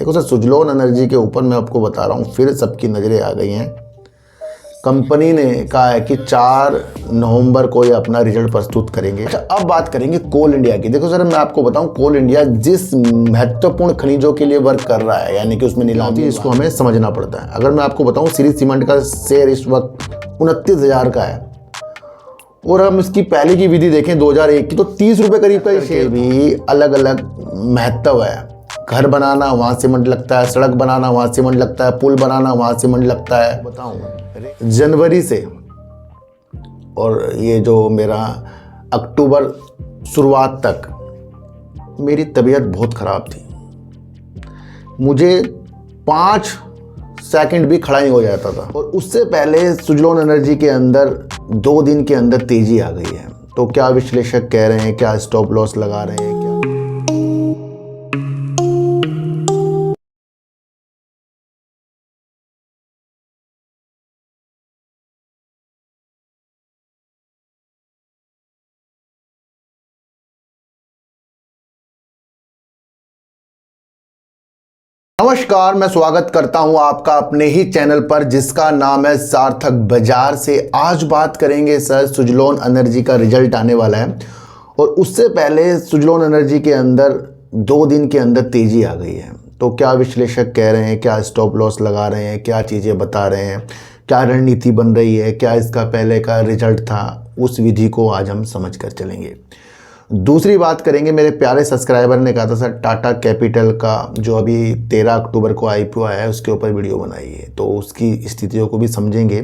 देखो sir, Suzlon energy के ऊपर मैं आपको बता रहा हूँ, फिर सबकी नज़रें आ गई हैं। कंपनी ने कहा है कि 4 नवंबर को ये अपना रिजल्ट प्रस्तुत करेंगे। अच्छा, अब बात करेंगे कोल इंडिया की। देखो सर, मैं आपको बताऊं, कोल इंडिया जिस महत्वपूर्ण खनिजों के लिए वर्क कर रहा है, यानी कि उसमें नीलामी, इसको हमें समझना पड़ता है। अगर मैं आपको बताऊं, श्री सीमेंट का शेयर इस वक्त 29,000 का है, और हम इसकी पहले की विधि देखें 2001 की, तो 30 रुपये करीब का शेयर भी अलग अलग महत्व है। घर बनाना वहाँ सीमेंट लगता है, सड़क बनाना वहाँ सीमेंट लगता है, पुल बनाना वहाँ सीमेंट लगता है। बताऊँ, जनवरी से और ये जो मेरा अक्टूबर शुरुआत तक मेरी तबीयत बहुत ख़राब थी। मुझे 5 सेकंड भी खड़ा नहीं हो जाता था। और उससे पहले सुजलोन एनर्जी के अंदर 2 दिन के अंदर तेज़ी आ गई है। तो क्या विश्लेषक कह रहे हैं, क्या स्टॉप लॉस लगा रहे हैं, क्या नमस्कार, मैं स्वागत करता हूं आपका अपने ही चैनल पर, जिसका नाम है सार्थक बाजार से। आज बात करेंगे सर, सुजलोन एनर्जी का रिजल्ट आने वाला है, और उससे पहले सुजलोन एनर्जी के अंदर 2 दिन के अंदर तेज़ी आ गई है। तो क्या विश्लेषक कह रहे हैं, क्या स्टॉप लॉस लगा रहे हैं, क्या चीज़ें बता रहे हैं, क्या रणनीति बन रही है, क्या इसका पहले का रिजल्ट था, उस विधि को आज हम समझ कर चलेंगे। दूसरी बात करेंगे, मेरे प्यारे सब्सक्राइबर ने कहा था सर, टाटा कैपिटल का जो अभी 13 अक्टूबर को आईपीओ आया है, उसके ऊपर वीडियो बनाइए, तो उसकी स्थितियों को भी समझेंगे।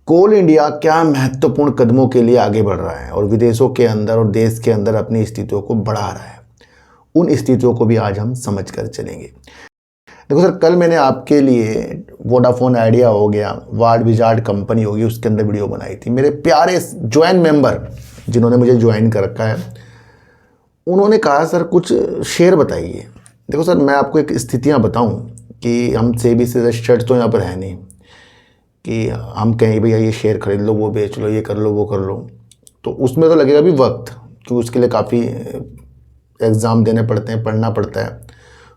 कोल इंडिया क्या महत्वपूर्ण कदमों के लिए आगे बढ़ रहा है और विदेशों के अंदर और देश के अंदर अपनी स्थितियों को बढ़ा रहा है, उन स्थितियों को भी आज हम समझ कर चलेंगे। देखो सर, कल मैंने आपके लिए वोडाफोन आइडिया हो गया, वार्ड विजार्ड कंपनी होगी, उसके अंदर वीडियो बनाई थी। मेरे प्यारे ज्वाइन मेंबर जिन्होंने मुझे ज्वाइन कर रखा है, उन्होंने कहा सर कुछ शेयर बताइए। देखो सर, मैं आपको एक स्थितियां बताऊं कि हम सेबी से रजिस्टर्ड तो यहाँ पर है नहीं कि हम कहें भैया ये शेयर खरीद लो, वो बेच लो, ये कर लो, वो कर लो। तो उसमें तो लगेगा भी वक्त, क्योंकि उसके लिए काफ़ी एग्ज़ाम देने पड़ते हैं, पढ़ना पड़ता है,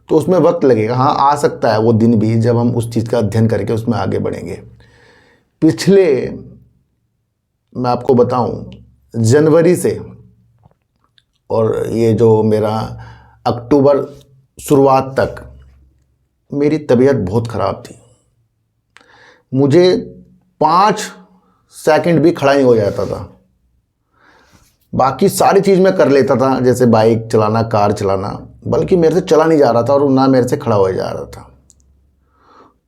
तो उसमें वक्त लगेगा। हाँ, आ सकता है वो दिन भी जब हम उस चीज़ का अध्ययन करके उसमें आगे बढ़ेंगे। पिछले मैं आपको बताऊं, जनवरी से और ये जो मेरा अक्टूबर शुरुआत तक मेरी तबीयत बहुत ख़राब थी। मुझे 5 सेकंड भी खड़ा नहीं हो जाता था। बाकी सारी चीज़ मैं कर लेता था, जैसे बाइक चलाना, कार चलाना, बल्कि मेरे से चला नहीं जा रहा था और ना मेरे से खड़ा हो जा रहा था।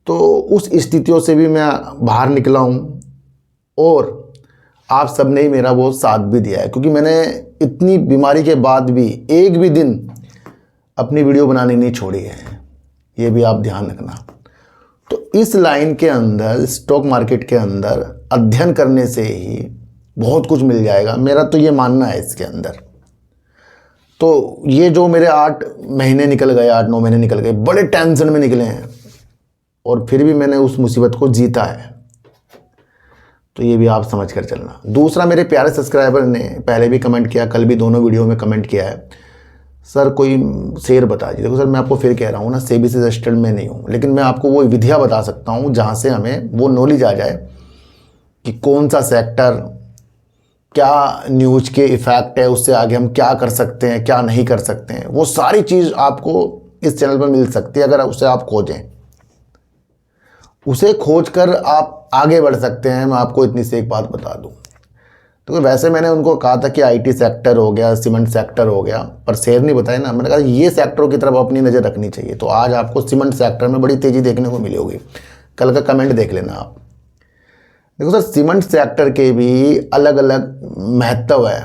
तो उस स्थितियों से भी मैं बाहर निकला हूँ, और आप सब ने ही मेरा वो साथ भी दिया है, क्योंकि मैंने इतनी बीमारी के बाद भी एक भी दिन अपनी वीडियो बनानी नहीं छोड़ी है, ये भी आप ध्यान रखना। तो इस लाइन के अंदर, स्टॉक मार्केट के अंदर अध्ययन करने से ही बहुत कुछ मिल जाएगा, मेरा तो ये मानना है इसके अंदर। तो ये जो मेरे 8 महीने निकल गए, 8-9 महीने निकल गए, बड़े टेंशन में निकले हैं, और फिर भी मैंने उस मुसीबत को जीता है। तो ये भी आप समझ कर चलना। दूसरा, मेरे प्यारे सब्सक्राइबर ने पहले भी कमेंट किया, कल भी दोनों वीडियो में कमेंट किया है, सर कोई शेयर बता दीजिए। देखो सर, मैं आपको फिर कह रहा हूँ ना, सेबी से रजिस्टर्ड में नहीं हूँ, लेकिन मैं आपको वो विधियाँ बता सकता हूँ जहाँ से हमें वो नॉलेज आ जाए कि कौन सा सेक्टर, क्या न्यूज के इफ़ेक्ट है, उससे आगे हम क्या कर सकते हैं, क्या नहीं कर सकते हैं। वो सारी चीज़ आपको इस चैनल पर मिल सकती है, अगर उसे आप खोजें। उसे खोज कर आप आगे बढ़ सकते हैं। मैं आपको इतनी सी एक बात बता दूं, तो वैसे मैंने उनको कहा था कि आईटी सेक्टर हो गया, सीमेंट सेक्टर हो गया, पर शेयर नहीं बताया ना। मैंने कहा ये सेक्टरों की तरफ अपनी नज़र रखनी चाहिए। तो आज आपको सीमेंट सेक्टर में बड़ी तेज़ी देखने को मिली होगी, कल का कमेंट देख लेना आप। देखो सर, सीमेंट सेक्टर के भी अलग अलग महत्व है।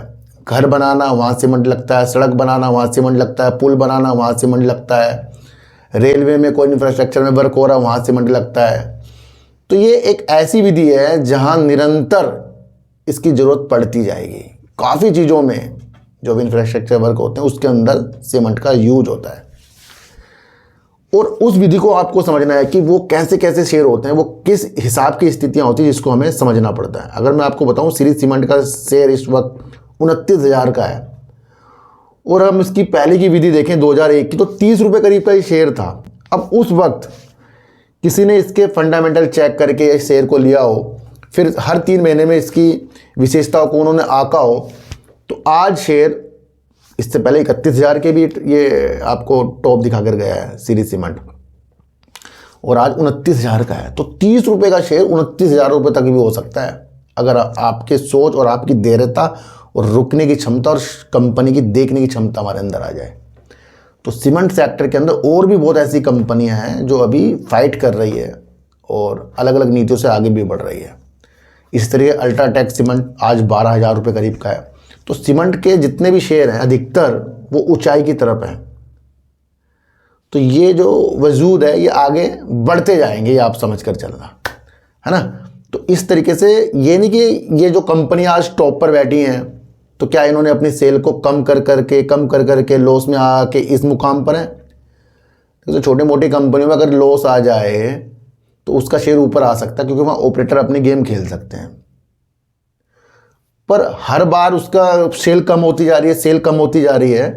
घर बनाना वहाँ सीमेंट लगता है, सड़क बनाना वहाँ सीमेंट लगता है, पुल बनाना वहाँ सीमेंट लगता है, रेलवे में कोई इंफ्रास्ट्रक्चर में वर्क हो रहा है वहाँ सीमेंट लगता है। तो ये एक ऐसी विधि है जहाँ निरंतर इसकी ज़रूरत पड़ती जाएगी। काफ़ी चीज़ों में जो इंफ्रास्ट्रक्चर वर्क होते हैं उसके अंदर सीमेंट का यूज होता है, और उस विधि को आपको समझना है कि वो कैसे कैसे शेयर होते हैं, वो किस हिसाब की स्थितियाँ होती हैं, जिसको हमें समझना पड़ता है। अगर मैं आपको बताऊँ, श्री सीमेंट का शेयर इस वक्त 29,000 का है, और हम इसकी पहले की विधि देखें 2001 की, तो 30 रुपये करीब का ही शेयर था। अब उस वक्त किसी ने इसके फंडामेंटल चेक करके इस शेयर को लिया हो, फिर हर 3 महीने में इसकी विशेषताओं को उन्होंने आंका हो, तो आज शेयर इससे पहले 31,000 के भी ये आपको टॉप दिखा कर गया है श्री सीमेंट, और आज 29,000 का है। तो 30 रुपये का शेयर 29,000 रुपये तक भी हो सकता है, अगर आपके सोच और आपकी धैर्यता और रुकने की क्षमता और कंपनी की देखने की क्षमता हमारे अंदर आ जाए। तो सीमेंट सेक्टर के अंदर और भी बहुत ऐसी कंपनियां हैं जो अभी फाइट कर रही है और अलग अलग नीतियों से आगे भी बढ़ रही है। इस तरह अल्ट्राटेक सीमेंट आज 12,000 रुपये करीब का है। तो सीमेंट के जितने भी शेयर हैं अधिकतर वो ऊंचाई की तरफ हैं। तो ये जो वजूद है ये आगे बढ़ते जाएंगे, ये आप समझ कर चलना, है ना। तो इस तरीके से ये नहीं कि ये जो कंपनी आज टॉप पर बैठी हैं तो क्या इन्होंने अपनी सेल को कम कर करके लॉस में आके इस मुकाम पर है। तो छोटी मोटी कंपनियों में अगर लॉस आ जाए तो उसका शेयर ऊपर आ सकता है, क्योंकि वहाँ ऑपरेटर अपनी गेम खेल सकते हैं। पर हर बार उसका सेल कम होती जा रही है,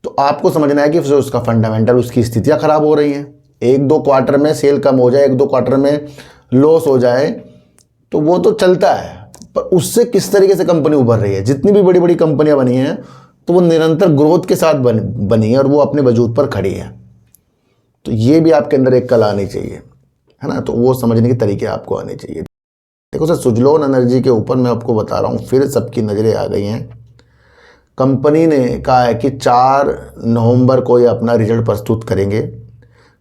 तो आपको समझना है कि उसका फंडामेंटल, उसकी स्थितियाँ खराब हो रही हैं। 1-2 क्वार्टर में सेल कम हो जाए, 1-2 क्वार्टर में लॉस हो जाए तो वो तो चलता है, पर उससे किस तरीके से कंपनी उभर रही है। जितनी भी बड़ी बड़ी कंपनियां बनी हैं तो वो निरंतर ग्रोथ के साथ बनी है और वो अपने वजूद पर खड़ी है। तो ये भी आपके अंदर एक कला आनी चाहिए, है ना। तो वो समझने के तरीके आपको आने चाहिए। देखो सर, सुजलोन एनर्जी के ऊपर मैं आपको बता रहा हूँ, फिर सबकी नज़रें आ गई हैं। कंपनी ने कहा है कि 4 नवंबर को ये अपना रिजल्ट प्रस्तुत करेंगे।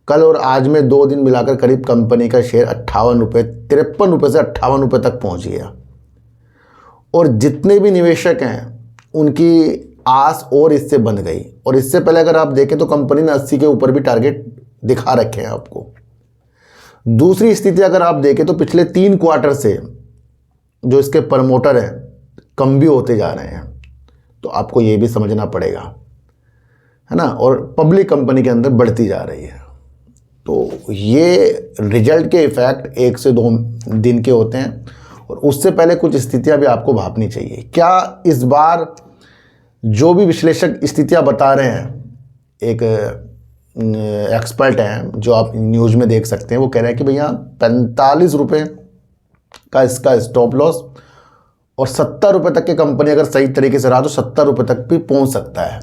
कल और आज में 2 दिन मिलाकर करीब कंपनी का शेयर 58 रुपये, 53 रुपये से 58 रुपये तक पहुंच गया। और जितने भी निवेशक हैं उनकी आस और इससे बन गई। और इससे पहले अगर आप देखें तो कंपनी ने 80 के ऊपर भी टारगेट दिखा रखे हैं आपको। दूसरी स्थिति अगर आप देखें तो पिछले 3 क्वार्टर से जो इसके प्रमोटर हैं कम भी होते जा रहे हैं, तो आपको ये भी समझना पड़ेगा, है ना। और पब्लिक कंपनी के अंदर बढ़ती जा रही है। तो ये रिजल्ट के इफेक्ट 1 से 2 दिन के होते हैं, और उससे पहले कुछ स्थितियां भी आपको भापनी चाहिए। क्या इस बार जो भी विश्लेषक स्थितियां बता रहे हैं, एक एक्सपर्ट हैं जो आप न्यूज़ में देख सकते हैं, वो कह रहे हैं कि भैया 45 रुपये का इसका स्टॉप लॉस, और 70 रुपये तक की कंपनी अगर सही तरीके से रहा तो 70 रुपये तक भी पहुंच सकता है।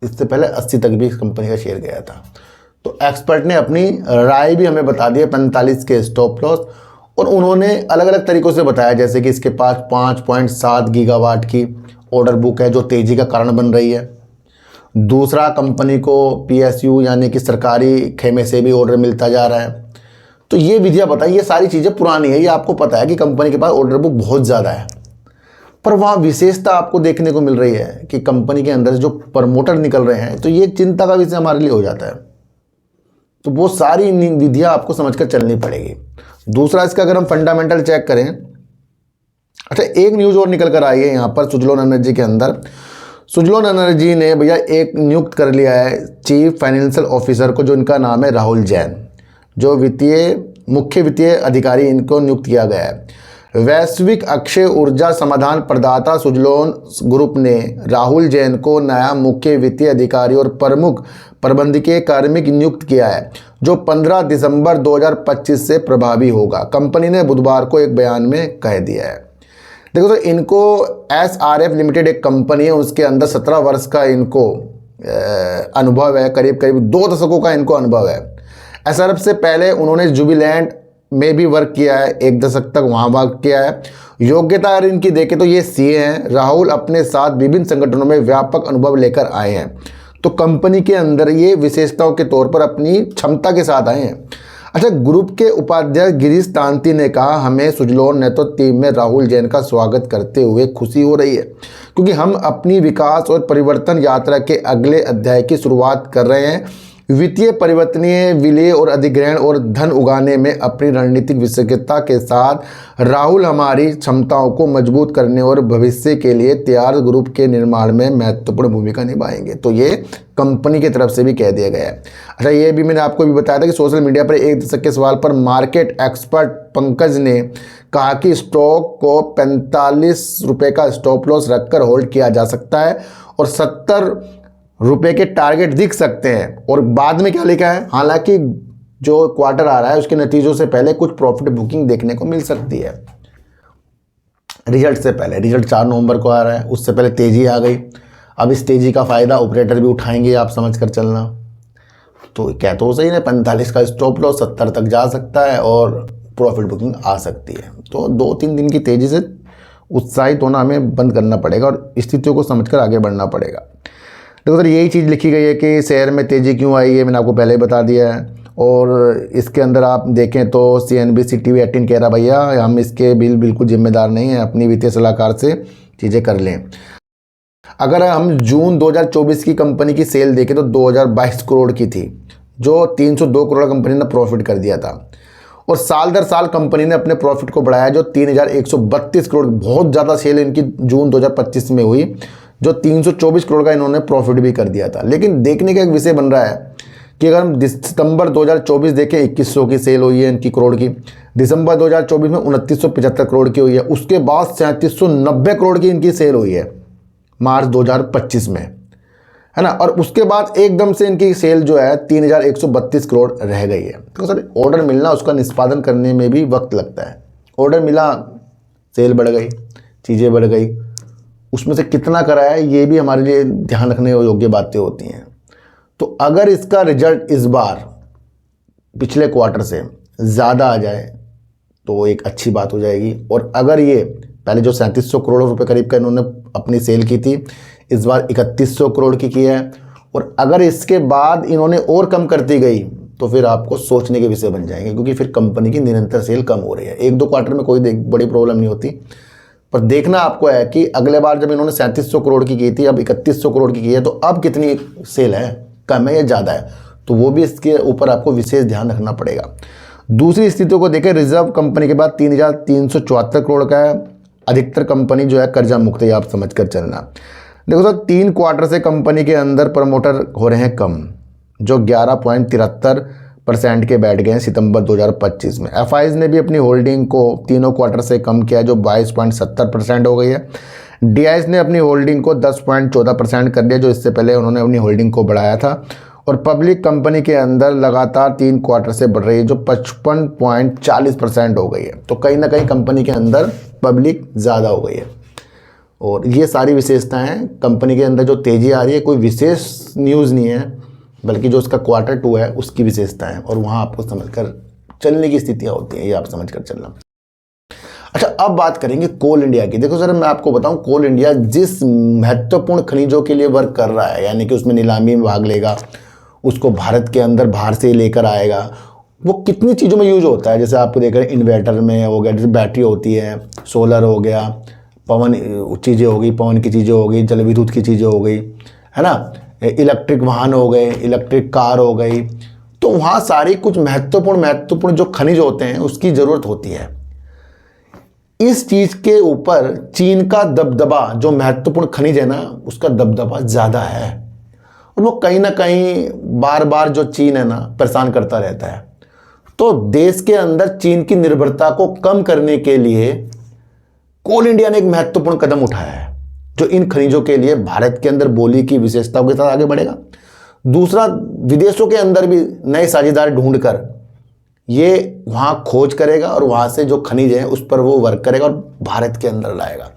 इससे पहले 80 तक भी इस कंपनी का शेयर गया था। तो एक्सपर्ट ने अपनी राय भी हमें बता दी है 45 के स्टॉप लॉस, और उन्होंने अलग अलग तरीक़ों से बताया, जैसे कि इसके पास 5.7 गीगावाट की ऑर्डर बुक है जो तेज़ी का कारण बन रही है। दूसरा, कंपनी को PSU यानी कि सरकारी खेमे से भी ऑर्डर मिलता जा रहा है। तो ये विधियाँ बताई, ये सारी चीज़ें पुरानी है, ये आपको पता है कि कंपनी के पास ऑर्डर बुक बहुत ज़्यादा है। पर वहाँ विशेषता आपको देखने को मिल रही है कि कंपनी के अंदर जो प्रमोटर निकल रहे हैं, तो ये चिंता का विषय हमारे लिए हो जाता है। तो वो सारी विधियाँ आपको समझकर चलनी पड़ेगी। दूसरा, इसका अगर हम फंडामेंटल चेक करें, अच्छा एक न्यूज़ और निकल कर आई है यहाँ पर सुजलोन एनर्जी के अंदर। सुजलोन एनर्जी ने भैया एक नियुक्त कर लिया है चीफ फाइनेंशियल ऑफिसर को, जो इनका नाम है राहुल जैन, जो मुख्य वित्तीय अधिकारी इनको नियुक्त किया गया है। वैश्विक अक्षय ऊर्जा समाधान प्रदाता सुजलोन ग्रुप ने राहुल जैन को नया मुख्य वित्तीय अधिकारी और प्रमुख प्रबंधकीय कार्मिक नियुक्त किया है, जो 15 दिसंबर 2025 से प्रभावी होगा। कंपनी ने बुधवार को एक बयान में कह दिया है। देखो तो इनको SRF लिमिटेड एक कंपनी है, उसके अंदर 17 वर्ष का इनको अनुभव है, करीब 2 दशकों का इनको अनुभव है। SRF से पहले उन्होंने जुबिलैंड में भी वर्क किया है, 1 दशक तक वहाँ वर्क किया है। योग्यता अगर इनकी देखें तो ये CA हैं। राहुल अपने साथ विभिन्न संगठनों में व्यापक अनुभव लेकर आए हैं, तो कंपनी के अंदर ये विशेषताओं के तौर पर अपनी क्षमता के साथ आए हैं। अच्छा, ग्रुप के उपाध्यक्ष गिरीश तांती ने कहा, हमें सुजलोन नेतृत्व टीम में राहुल जैन का स्वागत करते हुए खुशी हो रही है, क्योंकि हम अपनी विकास और परिवर्तन यात्रा के अगले अध्याय की शुरुआत कर रहे हैं। वित्तीय परिवर्तनीय विलय और अधिग्रहण और धन उगाने में अपनी रणनीतिक विशेषज्ञता के साथ राहुल हमारी क्षमताओं को मजबूत करने और भविष्य के लिए तैयार ग्रुप के निर्माण में महत्वपूर्ण भूमिका निभाएंगे। तो ये कंपनी की तरफ से भी कह दिया गया है। अच्छा, ये भी मैंने आपको भी बताया था कि सोशल मीडिया पर 1 दशक के सवाल पर मार्केट एक्सपर्ट पंकज ने कहा कि स्टॉक को 45 रुपये का स्टॉप लॉस रखकर होल्ड किया जा सकता है और 70 रुपए के टारगेट दिख सकते हैं। और बाद में क्या लिखा है, हालांकि जो क्वार्टर आ रहा है उसके नतीजों से पहले कुछ प्रॉफिट बुकिंग देखने को मिल सकती है। रिजल्ट से पहले, रिजल्ट 4 नवंबर को आ रहा है, उससे पहले तेजी आ गई। अब इस तेजी का फ़ायदा ऑपरेटर भी उठाएंगे, आप समझ कर चलना। तो क्या तो सही है, 45 का स्टॉप लॉस 70 तक जा सकता है और प्रॉफिट बुकिंग आ सकती है। तो 2-3 दिन की तेज़ी से उत्साहित होना हमें बंद करना पड़ेगा और स्थितियों को समझकर आगे बढ़ना पड़ेगा। देखो सर, यही चीज़ लिखी गई है कि शेयर में तेज़ी क्यों आई है, मैंने आपको पहले ही बता दिया है। और इसके अंदर आप देखें तो CNBC TV 18 कह रहा भैया हम इसके बिल्कुल जिम्मेदार नहीं हैं, अपनी वित्तीय सलाहकार से चीज़ें कर लें। अगर हम जून 2024 की कंपनी की सेल देखें तो 2022 करोड़ की थी, जो 302 करोड़ कंपनी ने प्रॉफिट कर दिया था। और साल दर साल कंपनी ने अपने प्रॉफिट को बढ़ाया, जो 3132 करोड़, बहुत ज़्यादा सेल इनकी जून 2025 में हुई, जो 324 करोड़ का इन्होंने प्रॉफिट भी कर दिया था। लेकिन देखने का एक विषय बन रहा है कि अगर हम सितंबर 2024 देखें, 2100 की सेल हुई है इनकी करोड़ की। दिसंबर 2024 में 2975 करोड़ की हुई है। उसके बाद 3790 करोड़ की इनकी सेल हुई है मार्च 2025 में, है ना। और उसके बाद एकदम से इनकी सेल जो है 3132 करोड़ रह गई है। तो सर, ऑर्डर मिलना, उसका निष्पादन करने में भी वक्त लगता है। ऑर्डर मिला, सेल बढ़ गई, चीज़ें बढ़ गई, उसमें से कितना करा है ये भी हमारे लिए ध्यान रखने योग्य बातें होती हैं। तो अगर इसका रिजल्ट इस बार पिछले क्वार्टर से ज़्यादा आ जाए तो एक अच्छी बात हो जाएगी। और अगर ये पहले जो 3700 करोड़ रुपए करीब का इन्होंने अपनी सेल की थी, इस बार 3100 करोड़ की है, और अगर इसके बाद इन्होंने और कम करती गई तो फिर आपको सोचने के विषय बन जाएंगे, क्योंकि फिर कंपनी की निरंतर सेल कम हो रही है। 1-2 क्वार्टर में कोई बड़ी प्रॉब्लम नहीं होती, पर देखना आपको है कि अगले बार जब इन्होंने 3700 करोड़ की थी, अब 3100 करोड़ की है, तो अब कितनी सेल है, कम है या ज़्यादा है, तो वो भी इसके ऊपर आपको विशेष ध्यान रखना पड़ेगा। दूसरी स्थितियों को देखें, रिजर्व कंपनी के बाद 3374 करोड़ का है। अधिकतर कंपनी जो है कर्जा मुक्त है, आप समझ कर चलना। देखो सर, 3 क्वार्टर से कंपनी के अंदर प्रमोटर हो रहे हैं कम, जो 11.73% के बैठ गए हैं सितंबर 2025 में। एफआईज ने भी अपनी होल्डिंग को तीनों क्वार्टर से कम किया, जो 22.70% हो गई है। डीआईएस ने अपनी होल्डिंग को 10.14% कर दिया, जो इससे पहले उन्होंने अपनी होल्डिंग को बढ़ाया था। और पब्लिक कंपनी के अंदर लगातार 3 क्वार्टर से बढ़ रही है, जो 55.40% हो गई है। तो कहीं ना कहीं कंपनी के अंदर पब्लिक ज़्यादा हो गई है। और ये सारी विशेषताएं कंपनी के अंदर जो तेज़ी आ रही है, कोई विशेष न्यूज़ नहीं है, बल्कि जो उसका क्वार्टर 2 है उसकी विशेषताएं, और वहाँ आपको समझकर चलने की स्थितियाँ होती हैं, ये आप समझ कर चलना। अच्छा, अब बात करेंगे कोल इंडिया की। देखो सर, मैं आपको बताऊं, कोल इंडिया जिस महत्वपूर्ण खनिजों के लिए वर्क कर रहा है, यानी कि उसमें नीलामी में भाग लेगा, उसको भारत के अंदर बाहर से लेकर आएगा, वो कितनी चीज़ों में यूज होता है। जैसे आपको देख रहे हैं, इन्वर्टर में हो गया, जैसे बैटरी होती है, सोलर हो गया, पवन चीज़ें हो गई, पवन की चीज़ें हो गई, जल विद्युत की चीज़ें हो गई, है ना, इलेक्ट्रिक वाहन हो गए, इलेक्ट्रिक कार हो गई। तो वहाँ सारी कुछ महत्वपूर्ण जो खनिज होते हैं उसकी ज़रूरत होती है। इस चीज़ के ऊपर चीन का दबदबा, जो महत्वपूर्ण खनिज है ना, उसका दबदबा ज़्यादा है, और वो कहीं ना कहीं बार बार जो चीन है ना परेशान करता रहता है। तो देश के अंदर चीन की निर्भरता को कम करने के लिए कोल इंडिया ने एक महत्वपूर्ण कदम उठाया है, जो इन खनिजों के लिए भारत के अंदर बोली की विशेषताओं के साथ आगे बढ़ेगा। दूसरा, विदेशों के अंदर भी नए साझेदार ढूंढकर ये वहाँ खोज करेगा, और वहाँ से जो खनिज है उस पर वो वर्क करेगा और भारत के अंदर लाएगा।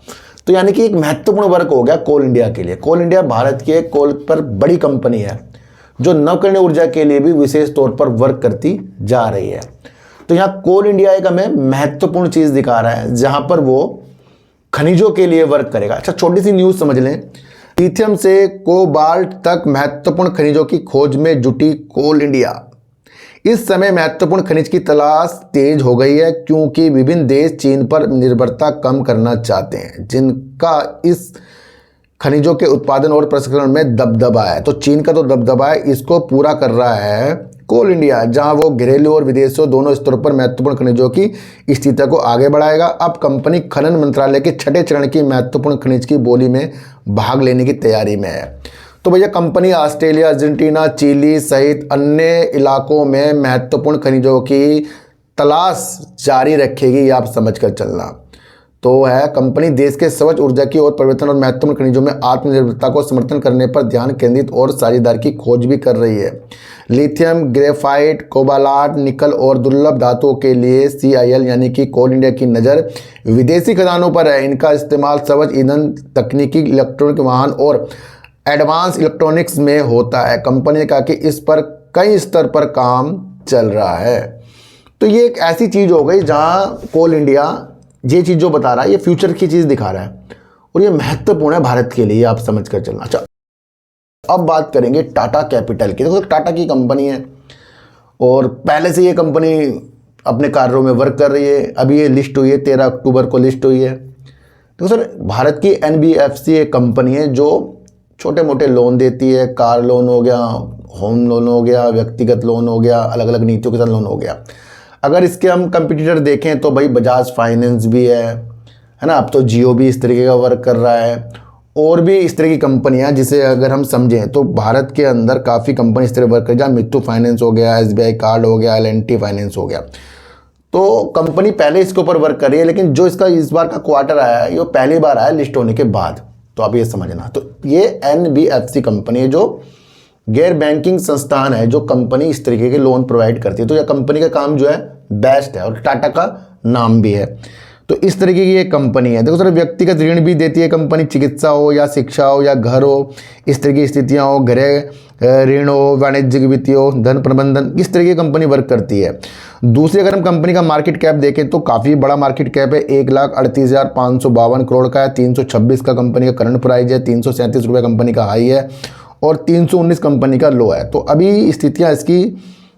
तो यानी कि एक महत्वपूर्ण वर्क हो गया कोल इंडिया के लिए। कोल इंडिया भारत की एक कोल पर बड़ी कंपनी है, जो नवकरणीय ऊर्जा के लिए भी विशेष तौर पर वर्क करती जा रही है। तो यहाँ कोल इंडिया एक हमें महत्वपूर्ण चीज़ दिखा रहा है, जहाँ पर वो खनिजों के लिए वर्क करेगा। अच्छा, छोटी सी न्यूज़ समझ लें, लिथियम से कोबाल्ट तक महत्वपूर्ण खनिजों की खोज में जुटी कोल इंडिया। इस समय महत्वपूर्ण खनिज की तलाश तेज हो गई है, क्योंकि विभिन्न देश चीन पर निर्भरता कम करना चाहते हैं, जिनका इस खनिजों के उत्पादन और प्रसंस्करण में दबदबा है। तो चीन का तो दबदबा है, इसको पूरा कर रहा है कोल इंडिया, जहां वो घरेलू और विदेशों दोनों स्तरों पर महत्वपूर्ण खनिजों की स्थिति को आगे बढ़ाएगा। अब कंपनी खनन मंत्रालय के 6ठे चरण की महत्वपूर्ण खनिज की बोली में भाग लेने की तैयारी में है। तो भैया, कंपनी ऑस्ट्रेलिया, अर्जेंटीना, चिली सहित अन्य इलाकों में महत्वपूर्ण खनिजों की तलाश जारी रखेगी, ये आप समझ कर चलना। तो है कंपनी देश के स्वच्छ ऊर्जा की ओर परिवर्तन और महत्वपूर्ण खनिजों में आत्मनिर्भरता को समर्थन करने पर ध्यान केंद्रित और साझेदारी की खोज भी कर रही है। लिथियम, ग्रेफाइट, कोबालाट, निकल और दुर्लभ धातुओं के लिए CIL यानी कि कोल इंडिया की नज़र विदेशी खदानों पर है। इनका इस्तेमाल स्वच्छ ईंधन, तकनीकी, इलेक्ट्रॉनिक वाहन और एडवांस इलेक्ट्रॉनिक्स में होता है। कंपनी ने कहा कि इस पर कई स्तर पर काम चल रहा है। तो ये एक ऐसी चीज़ हो गई जहाँ कोल इंडिया ये चीज़ जो बता रहा है ये फ्यूचर की चीज़ दिखा रहा है और ये महत्वपूर्ण है भारत के लिए, आप समझ कर चलना। अच्छा, अब बात करेंगे टाटा कैपिटल की। देखो टाटा की कंपनी है और पहले से ये कंपनी अपने कार्यों में वर्क कर रही है। अभी ये लिस्ट हुई है, 13 अक्टूबर को लिस्ट हुई है। देखो सर, भारत की NBFC एक कंपनी है जो छोटे मोटे लोन देती है। कार लोन हो गया, होम लोन हो गया, व्यक्तिगत लोन हो गया, अलग अलग नीतियों के साथ लोन हो गया। अगर इसके हम कंपटीटर देखें तो भाई बजाज फाइनेंस भी है ना। अब तो जियो भी इस तरीके का वर्क कर रहा है और भी इस तरह की कंपनियां, जिसे अगर हम समझें तो भारत के अंदर काफ़ी कंपनी इस तरह वर्क कर, जहाँ मित्तू फाइनेंस हो गया, SBI कार्ड हो गया, L&T फाइनेंस हो गया। तो कंपनी पहले इसके ऊपर वर्क कर रही है, लेकिन जो इसका इस बार का क्वार्टर आया है ये पहली बार आया लिस्ट होने के बाद। तो आप ये समझना, तो ये NBFC कंपनी है जो गैर बैंकिंग संस्थान है, जो कंपनी इस तरीके के लोन प्रोवाइड करती है। तो यह कंपनी का काम जो है बेस्ट है और टाटा का नाम भी है। तो इस तरीके की ये कंपनी है। देखो सर, व्यक्तिगत ऋण भी देती है कंपनी, चिकित्सा हो या शिक्षा हो या घर हो, इस तरह की स्थितियाँ हो, गृह ऋण हो, वाणिज्यिक वित्तीय हो, धन प्रबंधन, इस तरह की कंपनी वर्क करती है। दूसरी अगर हम कंपनी का मार्केट कैप देखें तो काफ़ी बड़ा मार्केट कैप है, 1,38,552 करोड़ का है। 326 का कंपनी का करंट प्राइस है, 337 रुपये कंपनी का हाई है और 319 कंपनी का लो है। तो अभी स्थितियाँ इसकी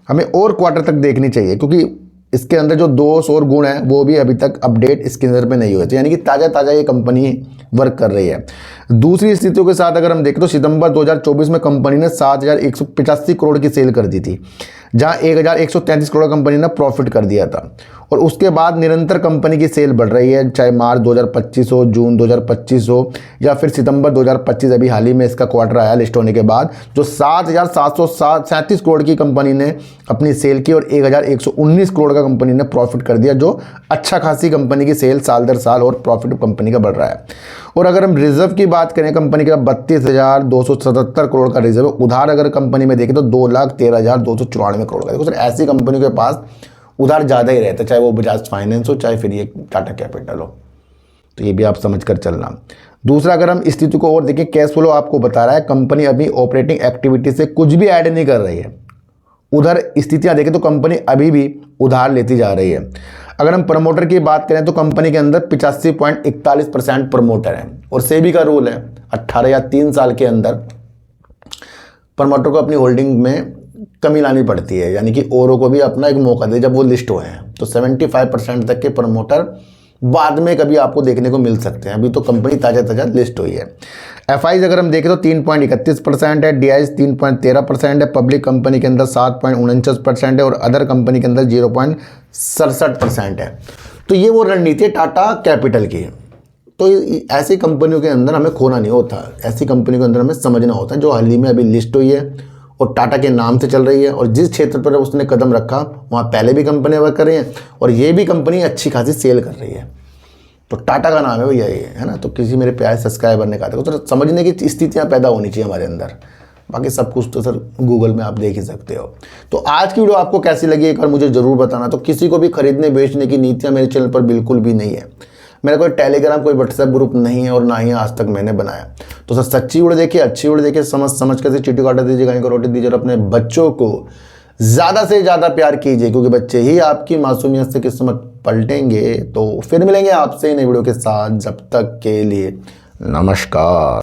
हमें और क्वार्टर तक देखनी चाहिए, क्योंकि इसके अंदर जो दोष और गुण हैं वो भी अभी तक अपडेट इसके नज़र पे नहीं हुए थे, यानी कि ताज़ा ये कंपनी वर्क कर रही है। दूसरी स्थितियों के साथ अगर हम देखें तो सितंबर 2024 में कंपनी ने 7,185 करोड़ की सेल कर दी थी, जहां 1,133 करोड़ कंपनी ने प्रॉफिट कर दिया था। और उसके बाद निरंतर कंपनी की सेल बढ़ रही है, चाहे मार्च 2025 हो, जून 2025 हो या फिर सितंबर 2025, अभी हाल ही में इसका क्वार्टर आया लिस्ट होने के बाद, जो 7,737 करोड़ की कंपनी ने अपनी सेल की और 1,119 करोड़ का कंपनी ने प्रॉफिट कर दिया, जो अच्छा खासी कंपनी की सेल साल दर साल और प्रॉफिट कंपनी का बढ़ रहा है। और अगर हम रिजर्व की बात करें, कंपनी का 32,277 करोड़ का रिजर्व, उधार अगर कंपनी में देखें तो 2,13,294 करोड़ का। देखो सर, ऐसी कंपनियों के पास उधार ज़्यादा ही रहता है, चाहे वो बजाज फाइनेंस हो, चाहे फिर ये टाटा कैपिटल हो। तो ये भी आप समझ कर चलना। दूसरा, अगर हम स्थिति को और देखें, कैश फ्लो आपको बता रहा है कंपनी अपनी ऑपरेटिंग एक्टिविटी से कुछ भी ऐड नहीं कर रही है। उधर स्थितियाँ देखें तो कंपनी अभी भी उधार लेती जा रही है। अगर हम प्रमोटर की बात करें तो कंपनी के अंदर 85.41% प्रमोटर है और सेबी का रूल है 18 या 3 साल के अंदर प्रमोटर को अपनी होल्डिंग में कमी लानी पड़ती है, यानी कि औरों को भी अपना एक मौका दे जब वो लिस्ट हुए हैं। तो 75% तक के प्रमोटर बाद में कभी आपको देखने को मिल सकते हैं। अभी तो कंपनी ताज़ा लिस्ट हुई है। FIs अगर हम देखें तो 3.31% है, DIs 3.13% है, पब्लिक कंपनी के अंदर 7.49% है और अदर कंपनी के अंदर 0.67% है। तो ये वो रणनीति है टाटा कैपिटल की। तो ऐसी कंपनियों के अंदर हमें खोना नहीं होता, ऐसी कंपनियों के अंदर हमें समझना होता है, जो हाल ही में अभी लिस्ट हुई है और टाटा के नाम से चल रही है और जिस क्षेत्र पर उसने कदम रखा वहाँ पहले भी कंपनियाँ वर्क कर रही हैं और ये भी कंपनी अच्छी खासी सेल कर रही है। तो टाटा का नाम है वो, यही है ना। तो किसी मेरे प्यारे सब्सक्राइबर ने कहा था तो समझने की स्थितियाँ पैदा होनी चाहिए हमारे अंदर, बाकी सब कुछ तो सर गूगल में आप देख ही सकते हो। तो आज की वीडियो आपको कैसी लगी एक बार मुझे ज़रूर बताना। तो किसी को भी खरीदने बेचने की नीतियाँ मेरे चैनल पर बिल्कुल भी नहीं है। मेरा कोई टेलीग्राम, कोई व्हाट्सएप ग्रुप नहीं है और ना ही आज तक मैंने बनाया। तो सर सच्ची वीडियो देखिए, अच्छी वीडियो देखिए, समझ कर चीटी काटा दीजिए, गाय को रोटी दीजिए और अपने बच्चों को ज़्यादा से ज़्यादा प्यार कीजिए, क्योंकि बच्चे ही आपकी मासूमियत से किस्मत पलटेंगे। तो फिर मिलेंगे आपसे नई वीडियो के साथ, जब तक के लिए नमस्कार।